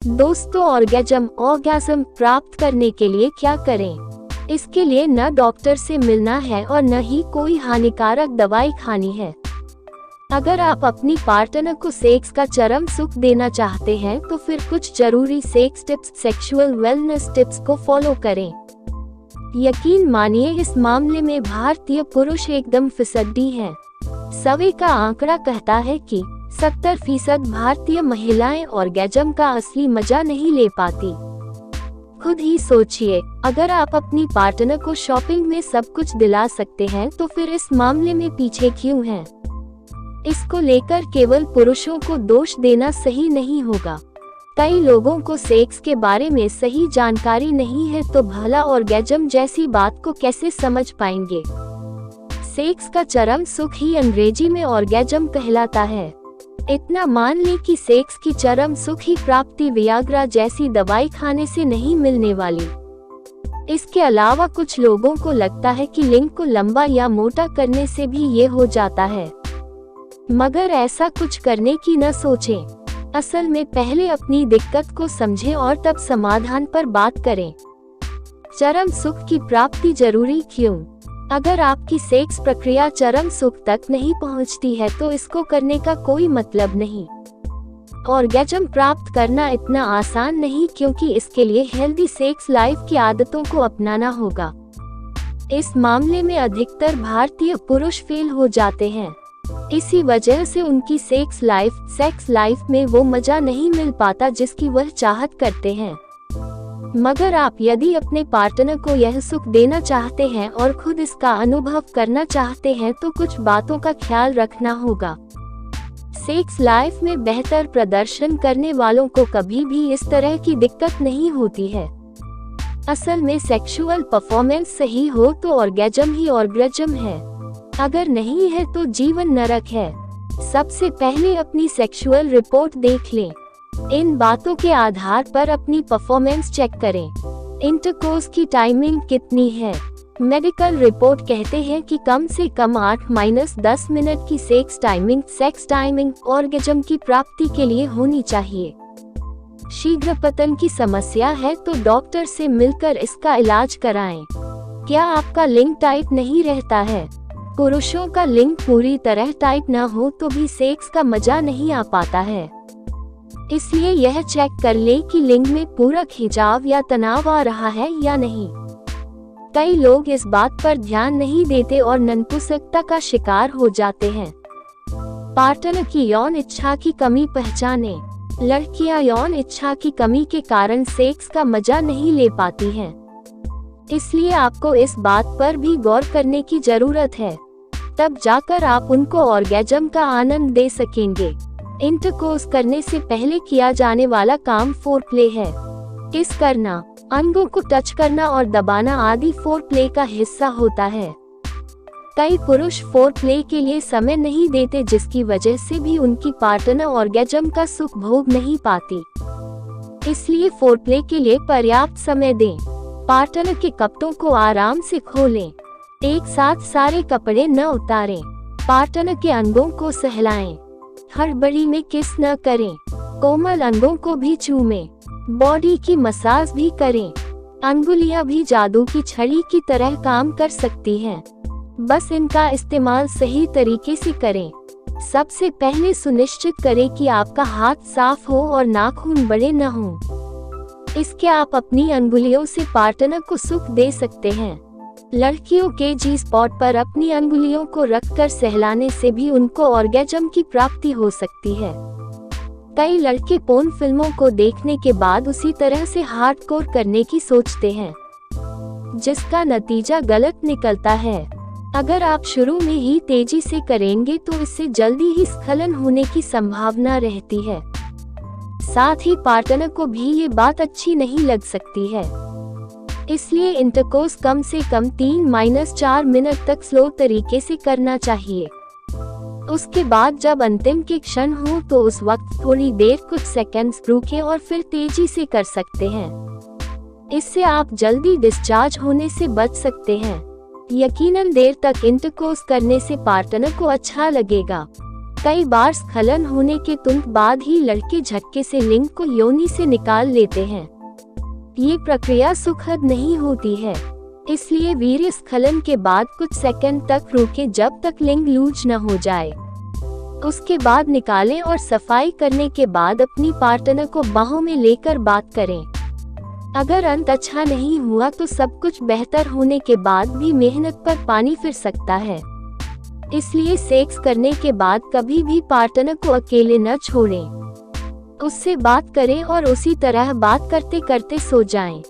दोस्तों, ऑर्गेज्म प्राप्त करने के लिए क्या करें? इसके लिए न डॉक्टर से मिलना है और न ही कोई हानिकारक दवाई खानी है। अगर आप अपनी पार्टनर को सेक्स का चरम सुख देना चाहते हैं तो फिर कुछ जरूरी sex tips, sexual wellness tips को फॉलो करें। यकीन मानिए, इस मामले में भारतीय पुरुष एकदम फिसड्डी हैं। सर्वे का आंकड़ा कहता है कि 70% भारतीय महिलाएं ऑर्गेज्म का असली मजा नहीं ले पाती। खुद ही सोचिए, अगर आप अपनी पार्टनर को शॉपिंग में सब कुछ दिला सकते हैं तो फिर इस मामले में पीछे क्यों हैं? इसको लेकर केवल पुरुषों को दोष देना सही नहीं होगा। कई लोगों को सेक्स के बारे में सही जानकारी नहीं है तो भला ऑर्गेज्म जैसी बात को कैसे समझ पाएंगे? सेक्स का चरम सुख ही अंग्रेजी में ऑर्गेज्म कहलाता है। इतना मान ले कि सेक्स की चरम सुख ही प्राप्ति वियाग्रा जैसी दवाई खाने से नहीं मिलने वाली। इसके अलावा कुछ लोगों को लगता है कि लिंग को लंबा या मोटा करने से भी ये हो जाता है, मगर ऐसा कुछ करने की न सोचें। असल में पहले अपनी दिक्कत को समझें और तब समाधान पर बात करें। चरम सुख की प्राप्ति जरूरी क्यों? अगर आपकी सेक्स प्रक्रिया चरम सुख तक नहीं पहुंचती है तो इसको करने का कोई मतलब नहीं। ऑर्गेज्म प्राप्त करना इतना आसान नहीं, क्योंकि इसके लिए हेल्दी सेक्स लाइफ की आदतों को अपनाना होगा। इस मामले में अधिकतर भारतीय पुरुष फेल हो जाते हैं। इसी वजह से उनकी सेक्स लाइफ में वो मजा नहीं मिल पाता जिसकी वह चाहत करते हैं। मगर आप यदि अपने पार्टनर को यह सुख देना चाहते हैं और खुद इसका अनुभव करना चाहते हैं तो कुछ बातों का ख्याल रखना होगा। सेक्स लाइफ में बेहतर प्रदर्शन करने वालों को कभी भी इस तरह की दिक्कत नहीं होती है। असल में सेक्सुअल परफॉर्मेंस सही हो तो ऑर्गेज्म ही ऑर्गेज्म है, अगर नहीं है तो जीवन नरक है। सबसे पहले अपनी सेक्सुअल रिपोर्ट देख लें। इन बातों के आधार पर अपनी परफॉर्मेंस चेक करें। इंटरकोर्स की टाइमिंग कितनी है? मेडिकल रिपोर्ट कहते हैं कि कम से कम 8-10 मिनट की सेक्स टाइमिंग ऑर्गेज्म की प्राप्ति के लिए होनी चाहिए। शीघ्र पतन की समस्या है तो डॉक्टर से मिलकर इसका इलाज कराएं। क्या आपका लिंग टाइट नहीं रहता है? पुरुषों का लिंग पूरी तरह टाइट न हो तो भी सेक्स का मजा नहीं आ पाता है। इसलिए यह चेक कर ले कि लिंग में पूरा खिंचाव या तनाव आ रहा है या नहीं। कई लोग इस बात पर ध्यान नहीं देते और नपुंसकता का शिकार हो जाते हैं। पार्टनर की यौन इच्छा की कमी पहचानें। लड़कियां यौन इच्छा की कमी के कारण सेक्स का मजा नहीं ले पाती हैं। इसलिए आपको इस बात पर भी गौर करने की जरूरत है, तब जाकर आप उनको ऑर्गेज्म का आनंद दे सकेंगे। इंटरकोर्स करने से पहले किया जाने वाला काम फोरप्ले है। किस करना, अंगों को टच करना और दबाना आदि फोरप्ले का हिस्सा होता है। कई पुरुष फोरप्ले के लिए समय नहीं देते, जिसकी वजह से भी उनकी पार्टनर ऑर्गेज्म का सुख भोग नहीं पाती। इसलिए फोरप्ले के लिए पर्याप्त समय दें। पार्टनर के कपड़ों को आराम से खोलें। एक साथ सारे कपड़े न उतारें। पार्टनर के अंगों को सहलाएं। हड़बड़ी में किस न करें। कोमल अंगों को भी चूमें। बॉडी की मसाज भी करें। अंगुलियां भी जादू की छड़ी की तरह काम कर सकती हैं, बस इनका इस्तेमाल सही तरीके से करें। सबसे पहले सुनिश्चित करें कि आपका हाथ साफ हो और नाखून बड़े न हों। इसके आप अपनी अंगुलियों से पार्टनर को सुख दे सकते हैं। लड़कियों के जी स्पॉट पर अपनी अंगुलियों को रखकर सहलाने से भी उनको ऑर्गेज्म की प्राप्ति हो सकती है। कई लड़के पोर्न फिल्मों को देखने के बाद उसी तरह से हार्डकोर करने की सोचते हैं, जिसका नतीजा गलत निकलता है। अगर आप शुरू में ही तेजी से करेंगे तो इससे जल्दी ही स्खलन होने की संभावना रहती है। साथ ही पार्टनर को भी ये बात अच्छी नहीं लग सकती है। इसलिए इंटरकोर्स कम से कम 3-4 मिनट तक स्लो तरीके से करना चाहिए। उसके बाद जब अंतिम के क्षण हो तो उस वक्त थोड़ी देर कुछ सेकंड्स रुकें और फिर तेजी से कर सकते हैं। इससे आप जल्दी डिस्चार्ज होने से बच सकते हैं। यकीनन देर तक इंटरकोर्स करने से पार्टनर को अच्छा लगेगा। कई बार स्खलन होने के तुरंत बाद ही लड़के झटके से लिंग को योनि से निकाल लेते हैं। ये प्रक्रिया सुखद नहीं होती है, इसलिए वीर्य स्खलन के बाद कुछ सेकंड तक रुकें जब तक लिंग लूज न हो जाए। उसके बाद निकालें और सफाई करने के बाद अपनी पार्टनर को बाहों में लेकर बात करें। अगर अंत अच्छा नहीं हुआ तो सब कुछ बेहतर होने के बाद भी मेहनत पर पानी फिर सकता है। इसलिए सेक्स करने के बाद कभी भी पार्टनर को अकेले न छोड़ें। उससे बात करें और उसी तरह बात करते करते सो जाएं।